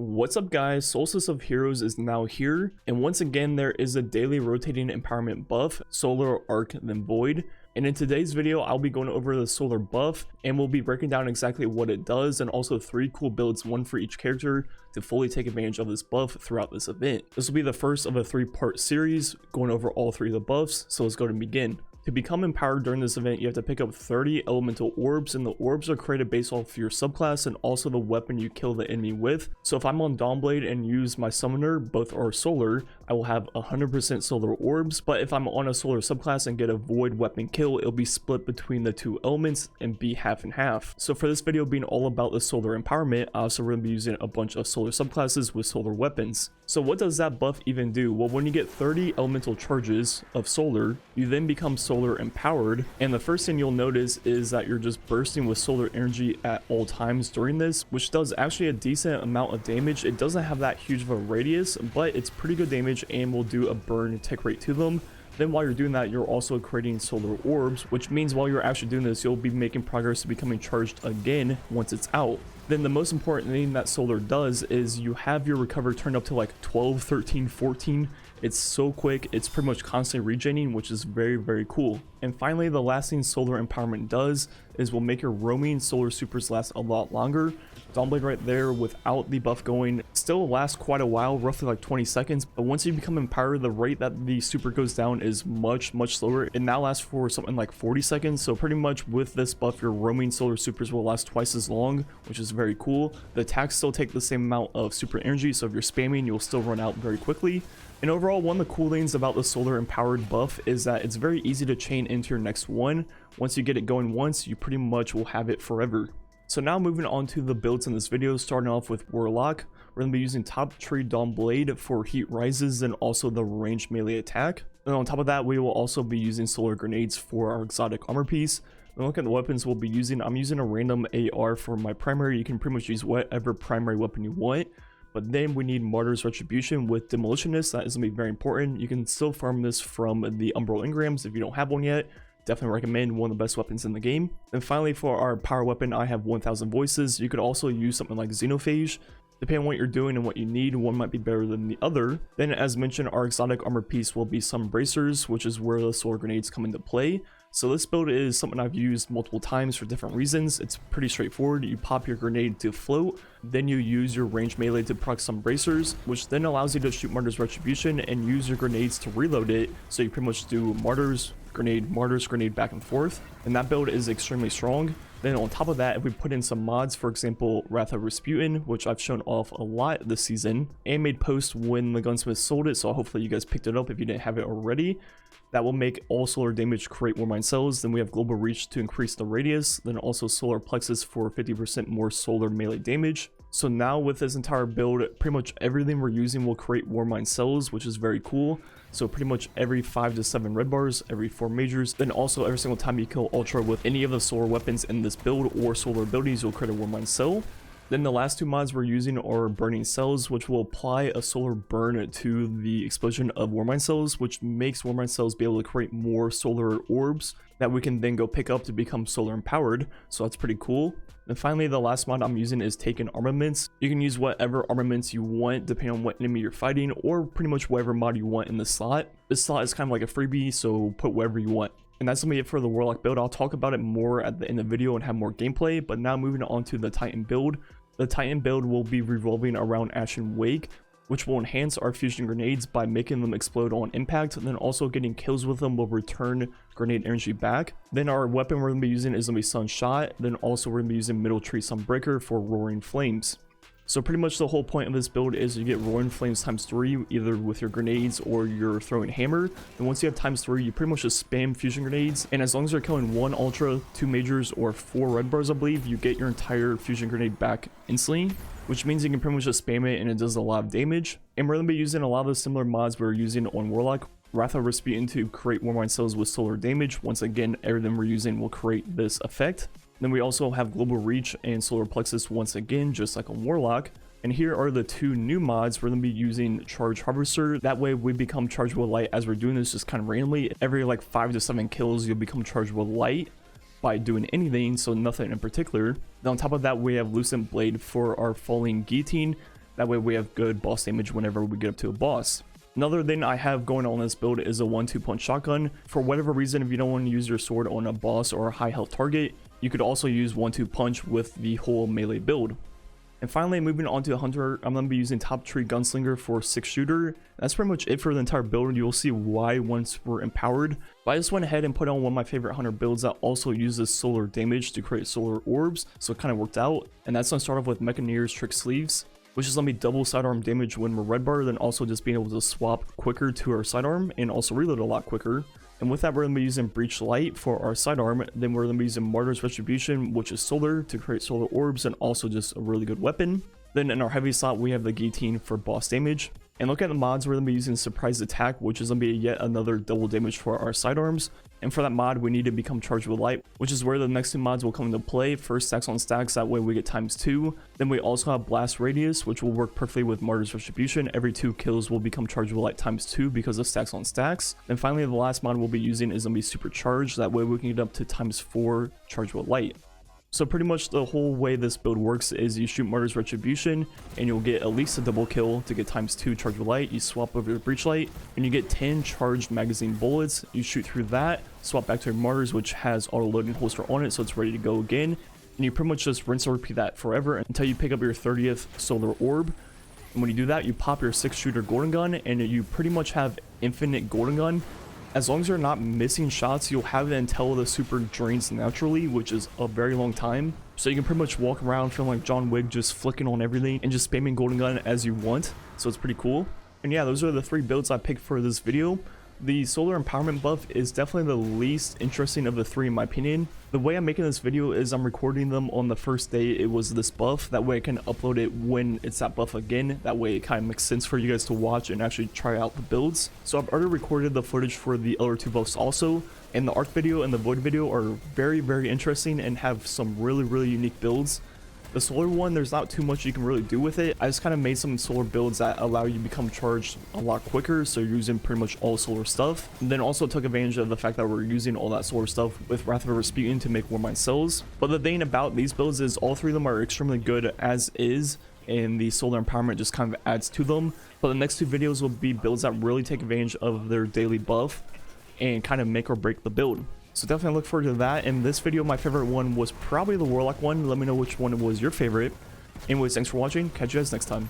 What's up guys, Solstice of Heroes is now here, and once again there is a daily rotating empowerment buff, Solar Arc then Void. And in today's video I'll be going over the solar buff and we'll be breaking down exactly what it does and also 3 cool builds, one for each character, to fully take advantage of this buff throughout this event. This will be the first of a 3-part series going over all 3 of the buffs, so let's go and begin. To become empowered during this event, you have to pick up 30 elemental orbs, and the orbs are created based off your subclass and also the weapon you kill the enemy with. So if I'm on Dawnblade and use my summoner, both are solar, I will have 100% solar orbs, but if I'm on a solar subclass and get a void weapon kill, it'll be split between the 2 elements and be half and half. So for this video being all about the solar empowerment, I also going to be using a bunch of solar subclasses with solar weapons. So what does that buff even do? Well, when you get 30 elemental charges of solar, you then become solar empowered, and the first thing you'll notice is that you're just bursting with solar energy at all times during this, which does actually a decent amount of damage. It doesn't have that huge of a radius, but it's pretty good damage and will do a burn tick rate to them. Then while you're doing that, you're also creating solar orbs, which means while you're actually doing this, you'll be making progress to becoming charged again once it's out. Then the most important thing that solar does is you have your recover turned up to like 12, 13, 14. It's so quick, it's pretty much constantly regenerating, which is very cool. And finally, the last thing solar empowerment does is will make your roaming solar supers last a lot longer. Dawnblade right there without the buff going still lasts quite a while, roughly like 20 seconds, but once you become empowered, the rate that the super goes down is much slower. It now lasts for something like 40 seconds, so pretty much with this buff your roaming solar supers will last twice as long, which is very cool. The attacks still take the same amount of super energy, so if you're spamming you'll still run out very quickly. And overall, one of the cool things about the solar empowered buff is that it's very easy to chain into your next one. Once you get it going once, you pretty much will have it forever. So now moving on to the builds in this video, starting off with Warlock. We're going to be using top tree Dawnblade for heat rises and also the ranged melee attack. And on top of that, we will also be using solar grenades for our exotic armor piece. And look at the weapons we'll be using. I'm using a random AR for my primary. You can pretty much use whatever primary weapon you want. But then we need Martyr's Retribution with Demolitionist. That is going to be very important. You can still farm this from the Umbral Engrams if you don't have one yet. Definitely recommend, one of the best weapons in the game. And finally, for our power weapon, I have 1000 voices. You could also use something like Xenophage. Depending on what you're doing and what you need, one might be better than the other. Then as mentioned, our exotic armor piece will be some bracers, which is where the solar grenades come into play. So this build is something I've used multiple times for different reasons. It's pretty straightforward. You pop your grenade to float, then you use your ranged melee to proc some bracers, which then allows you to shoot Martyr's Retribution and use your grenades to reload it. So you pretty much do Martyr's grenade back and forth, and that build is extremely strong. Then on top of that, if we put in some mods, for example Wrath of Rasputin, which I've shown off a lot this season and made posts when the gunsmith sold it, so hopefully you guys picked it up if you didn't have it already. That will make all solar damage create Warmind cells. Then we have global reach to increase the radius, then also solar plexus for 50% more solar melee damage. So now with this entire build, pretty much everything we're using will create Warmind cells, which is very cool. So pretty much every 5 to 7 red bars, every 4 majors, then also every single time you kill Ultra with any of the solar weapons in this build or solar abilities, you'll create a Warmind cell. Then the last 2 mods we're using are burning cells, which will apply a solar burn to the explosion of Warmind cells, which makes Warmind cells be able to create more solar orbs that we can then go pick up to become solar empowered. So that's pretty cool. And finally, the last mod I'm using is Taken Armaments. You can use whatever armaments you want depending on what enemy you're fighting, or pretty much whatever mod you want in the slot. This slot is kind of like a freebie, so put whatever you want. And that's gonna be it for the Warlock build. I'll talk about it more at the end of the video and have more gameplay, but now moving on to the Titan build. The Titan build will be revolving around Ashen Wake, which will enhance our fusion grenades by making them explode on impact, and then also getting kills with them will return grenade energy back. Then our weapon we're going to be using is going to be Sunshot, then also we're going to be using Middle Tree Sunbreaker for Roaring Flames. So pretty much the whole point of this build is you get Roaring Flames times 3, either with your grenades or your throwing hammer. And once you have times 3, you pretty much just spam fusion grenades. And as long as you're killing 1 ultra, 2 majors, or 4 red bars, I believe, you get your entire fusion grenade back instantly, which means you can pretty much just spam it and it does a lot of damage. And we're going to be using a lot of the similar mods we're using on Warlock. Wrath of Rasputin to create Warmind cells with solar damage. Once again, everything we're using will create this effect. Then we also have global reach and solar plexus once again, just like on Warlock. And here are the 2 new mods. We're going to be using Charge Harvester. That way we become charged with light as we're doing this just kind of randomly. Every like 5 to 7 kills, you'll become charged with light by doing anything, so nothing in particular. Then on top of that, we have Lucent Blade for our Falling Guillotine. That way we have good boss damage whenever we get up to a boss. Another thing I have going on this build is a 1-2 punch shotgun. For whatever reason, if you don't want to use your sword on a boss or a high health target, you could also use 1-2 punch with the whole melee build. And finally, moving on to the hunter, I'm going to be using top tree gunslinger for 6 shooter. That's pretty much it for the entire build. You'll see why once we're empowered. But I just went ahead and put on one of my favorite hunter builds that also uses solar damage to create solar orbs, so it kind of worked out. And that's going to start off with Mechaneer's trick sleeves, which is going to be double sidearm damage when we're red bar, then also just being able to swap quicker to our sidearm and also reload a lot quicker. And with that, we're going to be using Breach Light for our sidearm. Then we're going to be using Martyr's Retribution, which is solar, to create solar orbs and also just a really good weapon. Then in our heavy slot, we have the Guillotine for boss damage. And look at the mods, we're going to be using Surprise Attack, which is going to be yet another double damage for our sidearms. And for that mod, we need to become Charged with Light, which is where the next 2 mods will come into play. First, stacks on stacks, that way we get ×2. Then we also have Blast Radius, which will work perfectly with Martyr's Retribution. Every 2 kills will become Charged with Light ×2 because of stacks on stacks. And finally, the last mod we'll be using is going to be Supercharged. That way we can get up to ×4 Charged with Light. So pretty much the whole way this build works is you shoot Martyr's Retribution and you'll get at least a double kill to get ×2 Charged with Light. You swap over your Breach Light and you get 10 charged magazine bullets. You shoot through that, swap back to your Martyr's, which has auto loading holster on it, so it's ready to go again. And you pretty much just rinse and repeat that forever until you pick up your 30th solar orb. And when you do that, you pop your 6 shooter golden gun and you pretty much have infinite golden gun. As long as you're not missing shots, you'll have it until the super drains naturally, which is a very long time. So you can pretty much walk around feeling like John Wick, just flicking on everything and just spamming golden gun as you want. So it's pretty cool. And yeah, those are the 3 builds I picked for this video. The solar empowerment buff is definitely the least interesting of the 3 in my opinion. The way I'm making this video is I'm recording them on the first day it was this buff. That way I can upload it when it's that buff again. That way it kind of makes sense for you guys to watch and actually try out the builds. So I've already recorded the footage for the other 2 buffs also. And the Arc video and the Void video are very interesting and have some really unique builds. The solar one, there's not too much you can really do with it. I just kind of made some solar builds that allow you to become charged a lot quicker, so you're using pretty much all solar stuff. And then also took advantage of the fact that we're using all that solar stuff with Wrath of Rasputin to make Warmind cells. But the thing about these builds is all 3 of them are extremely good as is, and the solar empowerment just kind of adds to them. But the next 2 videos will be builds that really take advantage of their daily buff and kind of make or break the build. So definitely look forward to that. In this video, my favorite one was probably the Warlock one. Let me know which one was your favorite. Anyways, thanks for watching. Catch you guys next time.